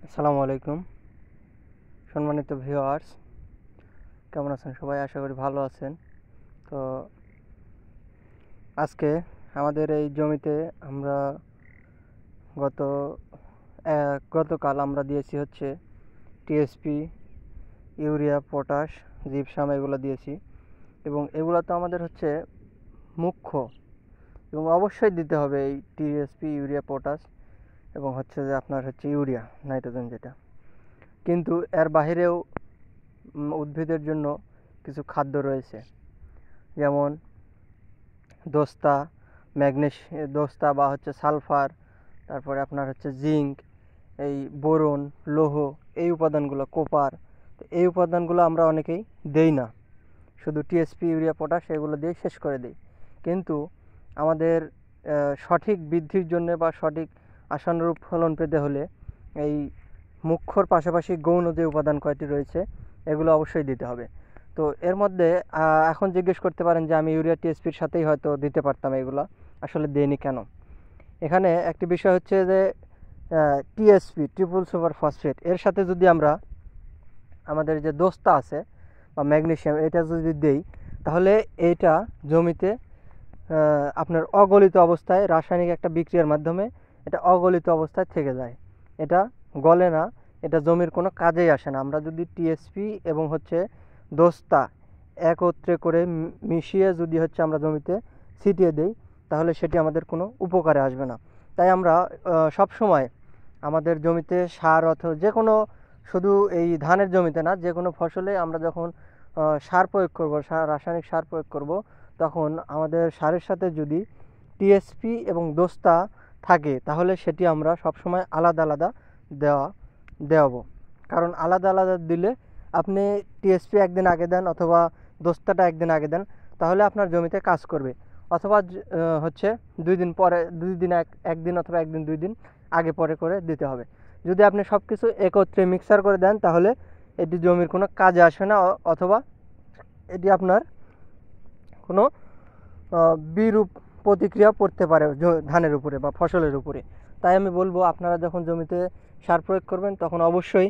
আসসালামু আলাইকুম সম্মানিত ভিউয়ার্স, কেমন আছেন সবাই? আশা করি ভালো আছেন। তো আজকে আমাদের এই জমিতে আমরা গত গতকাল আমরা দিয়েছি হচ্ছে টিএসপি, ইউরিয়া, পটাশ, জিপসাম এগুলো দিয়েছি এবং এগুলো তো আমাদের হচ্ছে মুখ্য এবং অবশ্যই দিতে হবে এই টিএসপি, ইউরিয়া, পটাশ এবং হচ্ছে যে আপনার হচ্ছে ইউরিয়া, নাইট্রোজেন যেটা। কিন্তু এর বাহিরেও উদ্ভিদের জন্য কিছু খাদ্য রয়েছে, যেমন দোস্তা, দোস্তা বা হচ্ছে সালফার, তারপরে আপনার হচ্ছে জিঙ্ক, এই বোরন, লৌহ, এই উপাদানগুলো, কোপার, এই উপাদানগুলো আমরা অনেকেই দেই না, শুধু টিএসপি, ইউরিয়া, পটাশ এগুলো দিয়ে শেষ করে দিই। কিন্তু আমাদের সঠিক বৃদ্ধির জন্য বা সঠিক আশানুরূপ ফলন পেতে হলে এই মুখ্যর পাশাপাশি গৌণ যে উপাদান কয়টি রয়েছে এগুলো অবশ্যই দিতে হবে। তো এর মধ্যে এখন জিজ্ঞেস করতে পারেন যে আমি ইউরিয়া, টিএসপির সাথেই হয়তো দিতে পারতাম, এগুলো আসলে দেইনি কেন? এখানে একটি বিষয় হচ্ছে যে টিএসপি, ট্রিপল সুপার ফসফেট, এর সাথে যদি আমরা আমাদের যে দোস্তা আছে বা ম্যাগনেসিয়াম, এটা যদি দেই তাহলে এইটা জমিতে আপনার অগলিত অবস্থায় রাসায়নিক একটা বিক্রিয়ার মাধ্যমে এটা অগলিত অবস্থায় থেকে যায়, এটা গলে না, এটা জমির কোনো কাজেই আসে না। আমরা যদি টিএসপি এবং হচ্ছে দোস্তা একত্রে করে মিশিয়ে যদি হচ্ছে আমরা জমিতে ছিটিয়ে দেই তাহলে সেটি আমাদের কোনো উপকারে আসবে না। তাই আমরা সব সময় আমাদের জমিতে সার অথবা যে কোনো, শুধু এই ধানের জমিতে না, যে কোনো ফসলে আমরা যখন সার প্রয়োগ করব, রাসায়নিক সার প্রয়োগ করব, তখন আমাদের সারের সাথে যদি টিএসপি এবং দোস্তা থাকে তাহলে সেটি আমরা সবসময় আলাদা আলাদা দেওয়াবো। কারণ আলাদা আলাদা দিলে আপনি টিএসপি একদিন আগে দেন অথবা দোস্তাটা একদিন আগে দেন, তাহলে আপনার জমিতে কাজ করবে। অথবা হচ্ছে 2 দিন পরে, 2 দিন একদিন অথবা একদিন 2 দিন আগে পরে করে দিতে হবে। যদি আপনি সব কিছু একত্রে মিক্সার করে দেন তাহলে এটি জমির কোনো কাজে আসে না, অথবা এটি আপনার কোনো বিরূপ প্রতিক্রিয়া পড়তে পারে ধানের উপরে বা ফসলের উপরে। তাই আমি বলবো আপনারা যখন জমিতে সার প্রয়োগ করবেন তখন অবশ্যই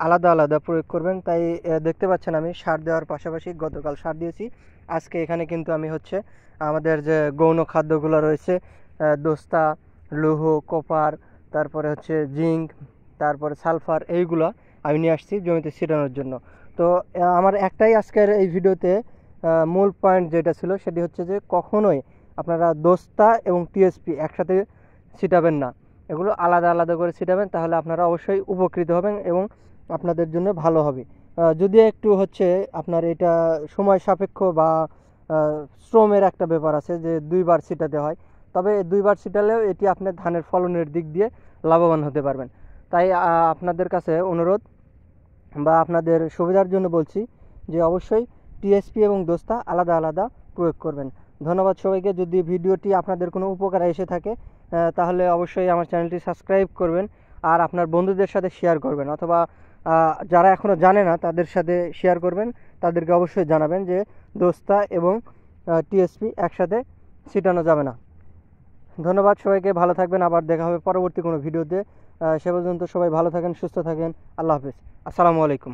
আলাদা আলাদা প্রয়োগ করবেন। তাই দেখতে পাচ্ছেন আমি সার দেওয়ার পাশাপাশি গতকাল সার দিয়েছি, আজকে এখানে কিন্তু আমি হচ্ছে আমাদের যে গৌণ খাদ্যগুলো রয়েছে, দোস্তা, লৌহ, কপার, তারপরে হচ্ছে জিঙ্ক, তারপরে সালফার, এইগুলো আমি নিয়ে আসছি জমিতে ছিটানোর জন্য। তো আমার একটাই আজকের এই ভিডিওতে মূল পয়েন্ট যেটা ছিল সেটি হচ্ছে যে কখনোই আপনারা দোস্তা এবং টিএসপি একসাথে ছিটাবেন না, এগুলো আলাদা আলাদা করে ছিটাবেন, তাহলে আপনারা অবশ্যই উপকৃত হবেন এবং আপনাদের জন্য ভালো হবে। যদি একটু হচ্ছে আপনার এটা সময় সাপেক্ষ বা শ্রমের একটা ব্যাপার আছে যে 2বার ছিটাতে হয়, তবে 2বার ছিটালেও এটি আপনার ধানের ফলনের দিক দিয়ে লাভবান হতে পারবেন। তাই আপনাদের কাছে অনুরোধ বা আপনাদের সুবিধার জন্য বলছি যে অবশ্যই টিএসপি এবং দোস্তা আলাদা আলাদা প্রয়োগ করবেন। ধন্যবাদ সবাইকে। যদি ভিডিওটি আপনাদের কোনো উপকারে এসে থাকে তাহলে অবশ্যই আমার চ্যানেলটি সাবস্ক্রাইব করবেন আর আপনার বন্ধুদের সাথে শেয়ার করবেন, অথবা যারা এখনও জানে না তাদের সাথে শেয়ার করবেন, তাদেরকে অবশ্যই জানাবেন যে দোস্তা এবং টিএসপি একসাথে ছিটানো যাবে না। ধন্যবাদ সবাইকে, ভালো থাকবেন, আবার দেখা হবে পরবর্তী কোনো ভিডিওতে। সে পর্যন্ত সবাই ভালো থাকেন, সুস্থ থাকেন, আল্লাহ হাফেজ, আসসালামু আলাইকুম।